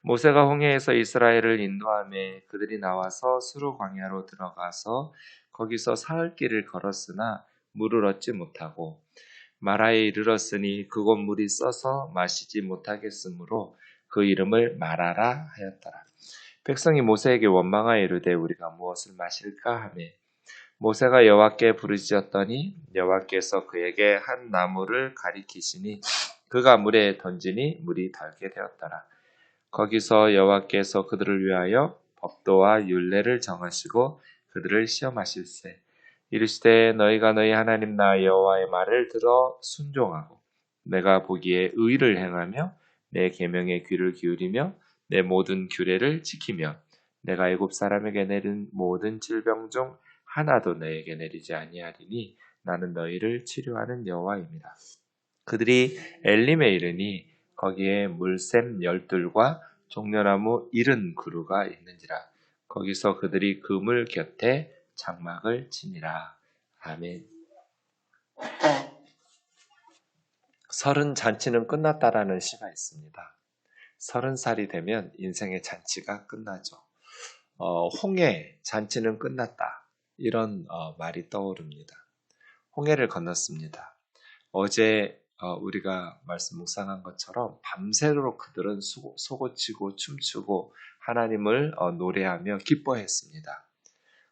모세가 홍해에서 이스라엘을 인도하며 그들이 나와서 수르 광야로 들어가서 거기서 사흘 길을 걸었으나 물을 얻지 못하고 마라에 이르렀으니 그곳 물이 써서 마시지 못하겠으므로 그 이름을 마라라 하였더라. 백성이 모세에게 원망하여 이르되 우리가 무엇을 마실까 하며 모세가 여호와께 부르짖었더니 여호와께서 그에게 한 나무를 가리키시니 그가 물에 던지니 물이 닳게 되었더라. 거기서 여호와께서 그들을 위하여 법도와 율례를 정하시고 그들을 시험하실세. 이르시되 너희가 너희 하나님 나 여호와의 말을 들어 순종하고 내가 보기에 의를 행하며 내 계명에 귀를 기울이며 내 모든 규례를 지키며 내가 애굽 사람에게 내린 모든 질병 중 하나도 너에게 내리지 아니하리니 나는 너희를 치료하는 여호와입니다. 그들이 엘림에 이르니 거기에 물샘 12과 종려나무 70그루가 있는지라. 거기서 그들이 그물 곁에 장막을 치니라. 아멘. 30 잔치는 끝났다라는 시가 있습니다. 30살이 되면 인생의 잔치가 끝나죠. 홍해 잔치는 끝났다. 이런 말이 떠오릅니다. 홍해를 건넜습니다. 어제 우리가 말씀 묵상한 것처럼 밤새도록 그들은 소고치고 춤추고 하나님을 노래하며 기뻐했습니다.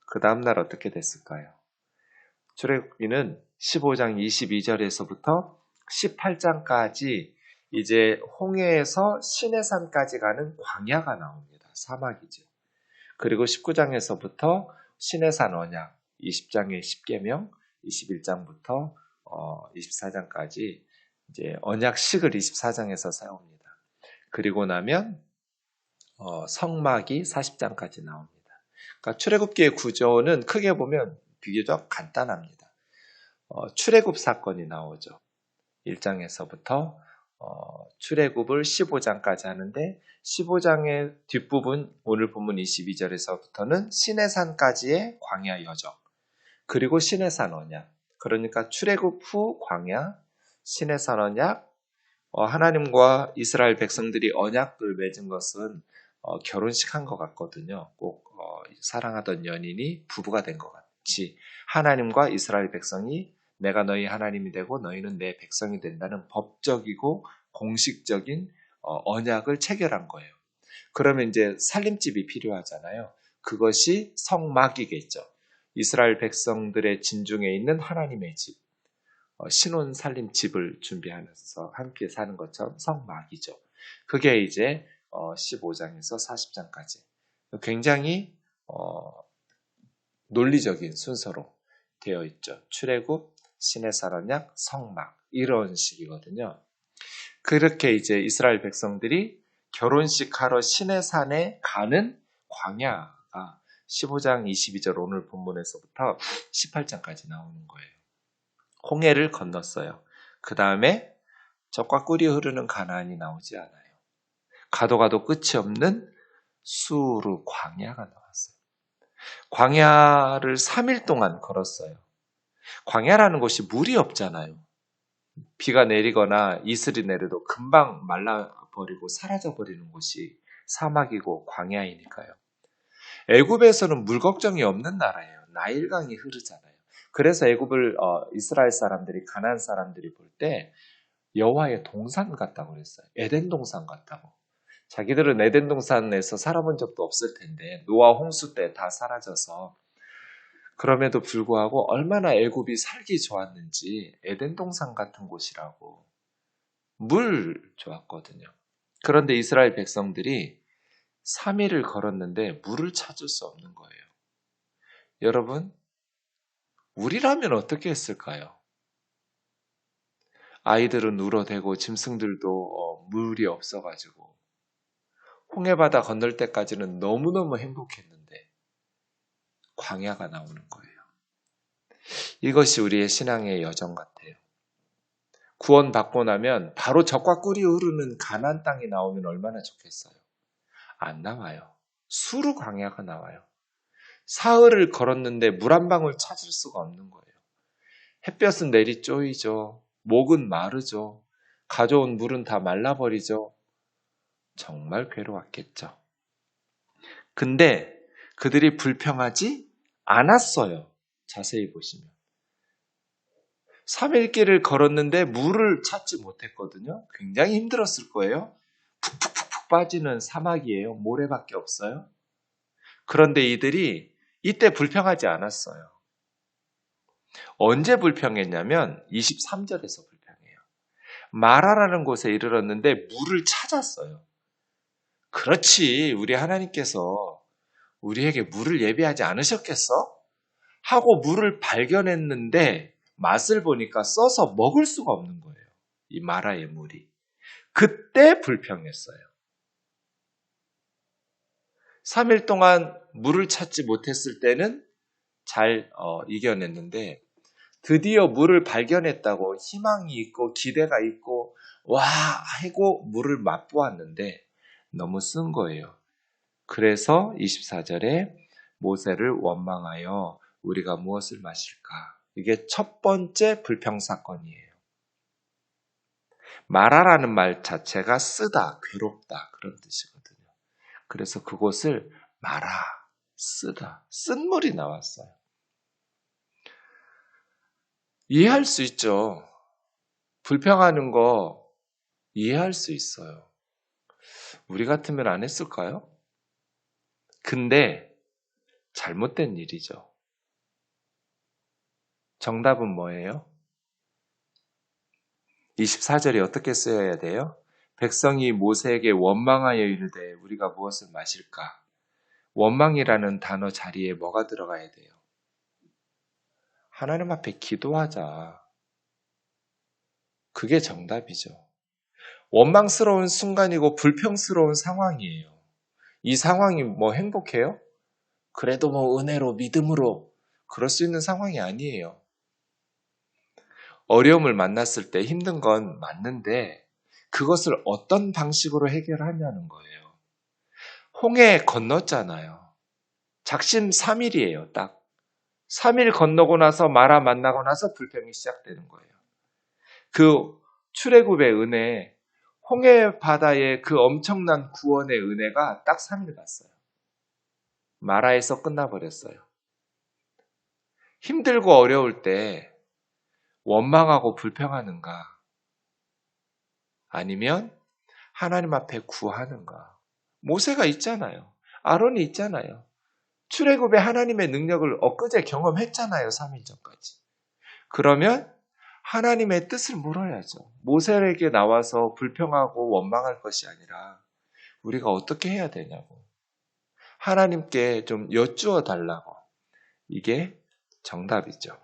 그 다음날 어떻게 됐을까요? 출애굽기는 15장 22절에서부터 18장까지 이제 홍해에서 시내산까지 가는 광야가 나옵니다. 사막이죠. 그리고 19장에서부터 시내산 언약, 20장의 10계명, 21장부터 24장까지 이제 언약식을 24장에서 세웁니다. 그리고 나면 성막이 40장까지 나옵니다. 그러니까 출애굽기의 구조는 크게 보면 비교적 간단합니다. 출애굽 사건이 나오죠. 1장에서부터 출애굽을 15장까지 하는데 15장의 뒷부분 오늘 본문 22절에서부터는 시내산까지의 광야 여정 그리고 시내산 언약 그러니까 출애굽 후 광야 시내산 언약 하나님과 이스라엘 백성들이 언약을 맺은 것은 결혼식 한 것 같거든요. 꼭 사랑하던 연인이 부부가 된 것 같이 하나님과 이스라엘 백성이 내가 너희 하나님이 되고 너희는 내 백성이 된다는 법적이고 공식적인 언약을 체결한 거예요. 그러면 이제 살림집이 필요하잖아요. 그것이 성막이겠죠. 이스라엘 백성들의 진중에 있는 하나님의 집, 신혼 살림집을 준비하면서 함께 사는 것처럼 성막이죠. 그게 이제 15장에서 40장까지 굉장히 논리적인 순서로 되어 있죠. 출애굽, 시내산 언약, 성막 이런 식이거든요. 그렇게 이제 이스라엘 백성들이 결혼식 하러 시내산에 가는 광야가 15장 22절 오늘 본문에서부터 18장까지 나오는 거예요. 홍해를 건넜어요. 그 다음에 젖과 꿀이 흐르는 가나안이 나오지 않아요. 가도 가도 끝이 없는 수르 광야가 나왔어요. 광야를 3일 동안 걸었어요. 광야라는 곳이 물이 없잖아요. 비가 내리거나 이슬이 내려도 금방 말라버리고 사라져버리는 곳이 사막이고 광야이니까요. 애굽에서는 물 걱정이 없는 나라예요. 나일강이 흐르잖아요. 그래서 애굽을 이스라엘 사람들이 가나안 사람들이 볼 때 여호와의 동산 같다고 그랬어요. 에덴 동산 같다고. 자기들은 에덴 동산에서 살아본 적도 없을 텐데 노아 홍수 때 다 사라져서 그럼에도 불구하고 얼마나 애굽이 살기 좋았는지 에덴 동산 같은 곳이라고 물 좋았거든요. 그런데 이스라엘 백성들이 3일을 걸었는데 물을 찾을 수 없는 거예요. 여러분, 우리라면 어떻게 했을까요? 아이들은 울어대고 짐승들도 물이 없어가지고 홍해바다 건널 때까지는 너무너무 행복했는데 광야가 나오는 거예요. 이것이 우리의 신앙의 여정 같아요. 구원받고 나면 바로 젖과 꿀이 흐르는 가나안 땅이 나오면 얼마나 좋겠어요. 안 나와요. 수르 광야가 나와요. 사흘을 걸었는데 물 한 방울 찾을 수가 없는 거예요. 햇볕은 내리 쪼이죠. 목은 마르죠. 가져온 물은 다 말라버리죠. 정말 괴로웠겠죠. 근데 그들이 불평하지 않았어요. 자세히 보시면. 3일 길을 걸었는데 물을 찾지 못했거든요. 굉장히 힘들었을 거예요. 푹푹푹푹 빠지는 사막이에요. 모래밖에 없어요. 그런데 이들이 이때 불평하지 않았어요. 언제 불평했냐면 23절에서 불평해요. 마라라는 곳에 이르렀는데 물을 찾았어요. 그렇지, 우리 하나님께서 우리에게 물을 예비하지 않으셨겠어? 하고 물을 발견했는데 맛을 보니까 써서 먹을 수가 없는 거예요. 이 마라의 물이. 그때 불평했어요. 3일 동안 물을 찾지 못했을 때는 잘 이겨냈는데 드디어 물을 발견했다고 희망이 있고 기대가 있고 와 하고 물을 맛보았는데 너무 쓴 거예요. 그래서 24절에 모세를 원망하여 우리가 무엇을 마실까? 이게 첫 번째 불평 사건이에요. 마라라는 말 자체가 쓰다, 괴롭다 그런 뜻이거든요. 그래서 그곳을 마라, 쓰다, 쓴 물이 나왔어요. 이해할 수 있죠. 불평하는 거 이해할 수 있어요. 우리 같으면 안 했을까요? 근데 잘못된 일이죠. 정답은 뭐예요? 24절이 어떻게 쓰여야 돼요? 백성이 모세에게 원망하여 이르되 우리가 무엇을 마실까? 원망이라는 단어 자리에 뭐가 들어가야 돼요? 하나님 앞에 기도하자. 그게 정답이죠. 원망스러운 순간이고 불평스러운 상황이에요. 이 상황이 뭐 행복해요? 그래도 뭐 은혜로 믿음으로 그럴 수 있는 상황이 아니에요. 어려움을 만났을 때 힘든 건 맞는데 그것을 어떤 방식으로 해결하냐는 거예요. 홍해 건넜잖아요. 작심 3일이에요. 딱 3일 건너고 나서 마라 만나고 나서 불평이 시작되는 거예요. 그 출애굽의 은혜, 홍해 바다의 그 엄청난 구원의 은혜가 딱 3일 갔어요. 마라에서 끝나버렸어요. 힘들고 어려울 때 원망하고 불평하는가? 아니면 하나님 앞에 구하는가? 모세가 있잖아요. 아론이 있잖아요. 출애굽의 하나님의 능력을 엊그제 경험했잖아요. 3일 전까지. 그러면 하나님의 뜻을 물어야죠. 모세에게 나와서 불평하고 원망할 것이 아니라 우리가 어떻게 해야 되냐고. 하나님께 좀 여쭈어 달라고. 이게 정답이죠.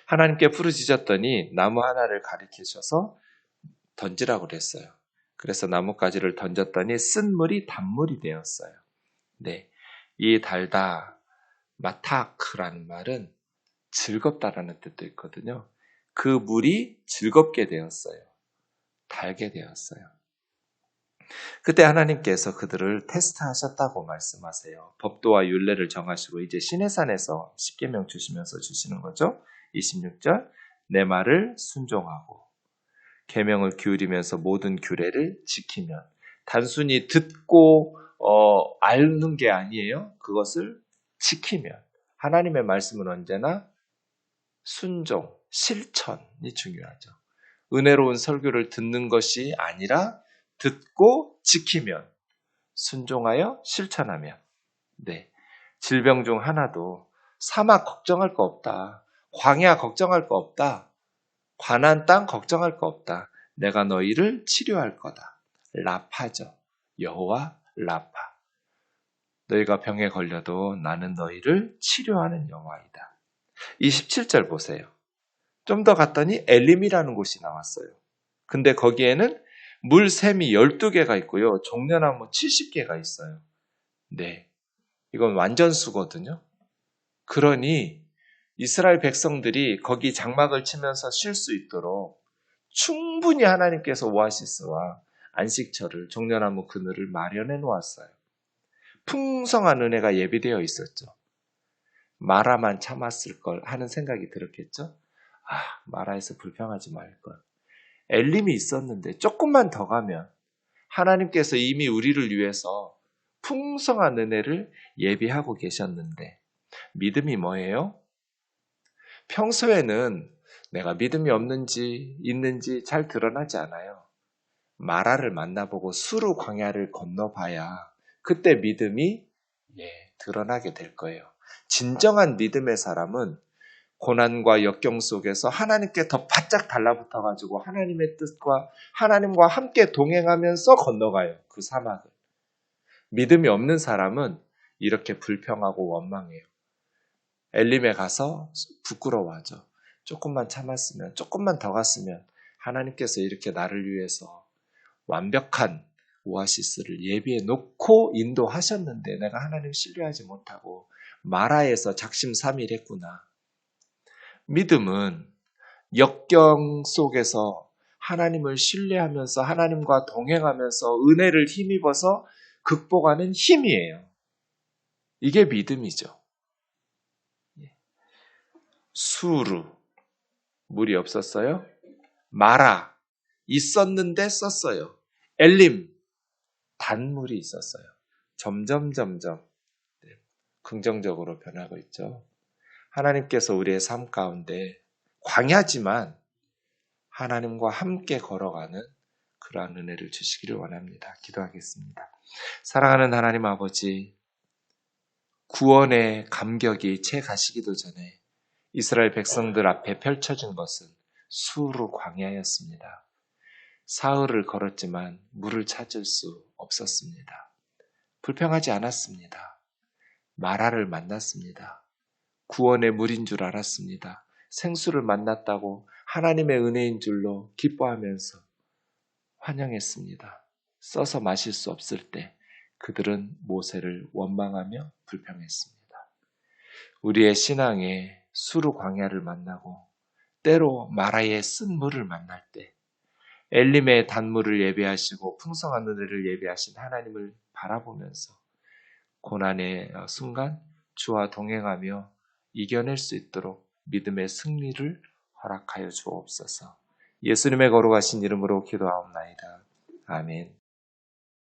하나님께 부르짖었더니 나무 하나를 가리키셔서 던지라고 그랬어요. 그래서 나뭇가지를 던졌더니 쓴 물이 단물이 되었어요. 네, 이 달다, 마타크라는 말은 즐겁다라는 뜻도 있거든요. 그 물이 즐겁게 되었어요. 달게 되었어요. 그때 하나님께서 그들을 테스트하셨다고 말씀하세요. 법도와 율례를 정하시고 이제 시내산에서 십계명 주시면서 주시는 거죠. 26절 내 말을 순종하고 계명을 기울이면서 모든 규례를 지키면 단순히 듣고 아는 게 아니에요. 그것을 지키면 하나님의 말씀은 언제나 순종, 실천이 중요하죠. 은혜로운 설교를 듣는 것이 아니라 듣고 지키면 순종하여 실천하면 네, 질병 중 하나도 사막 걱정할 거 없다. 광야 걱정할 거 없다. 관한 땅 걱정할 거 없다. 내가 너희를 치료할 거다. 라파죠. 여호와 라파. 너희가 병에 걸려도 나는 너희를 치료하는 여호와이다. 27절 보세요. 좀 더 갔더니 엘림이라는 곳이 나왔어요. 근데 거기에는 물샘이 12개가 있고요. 종려나무 70개가 있어요. 네, 이건 완전수거든요. 그러니 이스라엘 백성들이 거기 장막을 치면서 쉴 수 있도록 충분히 하나님께서 오아시스와 안식처를 종려나무 그늘을 마련해 놓았어요. 풍성한 은혜가 예비되어 있었죠. 마라만 참았을 걸 하는 생각이 들었겠죠. 마라에서 불평하지 말 걸. 엘림이 있었는데 조금만 더 가면 하나님께서 이미 우리를 위해서 풍성한 은혜를 예비하고 계셨는데 믿음이 뭐예요? 평소에는 내가 믿음이 없는지 있는지 잘 드러나지 않아요. 마라를 만나보고 수르 광야를 건너봐야 그때 믿음이 드러나게 될 거예요. 진정한 믿음의 사람은 고난과 역경 속에서 하나님께 더 바짝 달라붙어가지고 하나님의 뜻과 하나님과 함께 동행하면서 건너가요. 그 사막을. 믿음이 없는 사람은 이렇게 불평하고 원망해요. 엘림에 가서 부끄러워하죠. 조금만 참았으면, 조금만 더 갔으면 하나님께서 이렇게 나를 위해서 완벽한 오아시스를 예비해 놓고 인도하셨는데 내가 하나님 신뢰하지 못하고 마라에서 작심삼일했구나. 믿음은 역경 속에서 하나님을 신뢰하면서 하나님과 동행하면서 은혜를 힘입어서 극복하는 힘이에요. 이게 믿음이죠. 수루, 물이 없었어요. 마라, 있었는데 썼어요. 엘림, 단물이 있었어요. 점점 긍정적으로 변하고 있죠. 하나님께서 우리의 삶 가운데 광야지만 하나님과 함께 걸어가는 그러한 은혜를 주시기를 원합니다. 기도하겠습니다. 사랑하는 하나님 아버지, 구원의 감격이 채 가시기도 전에 이스라엘 백성들 앞에 펼쳐진 것은 수르 광야였습니다. 사흘을 걸었지만 물을 찾을 수 없었습니다. 불평하지 않았습니다. 마라를 만났습니다. 구원의 물인 줄 알았습니다. 생수를 만났다고 하나님의 은혜인 줄로 기뻐하면서 환영했습니다. 써서 마실 수 없을 때 그들은 모세를 원망하며 불평했습니다. 우리의 신앙에 수르 광야를 만나고 때로 마라의 쓴 물을 만날 때 엘림의 단물을 예배하시고 풍성한 은혜를 예배하신 하나님을 바라보면서 고난의 순간 주와 동행하며 이겨낼 수 있도록 믿음의 승리를 허락하여 주옵소서. 예수님의 거룩하신 이름으로 기도하옵나이다. 아멘.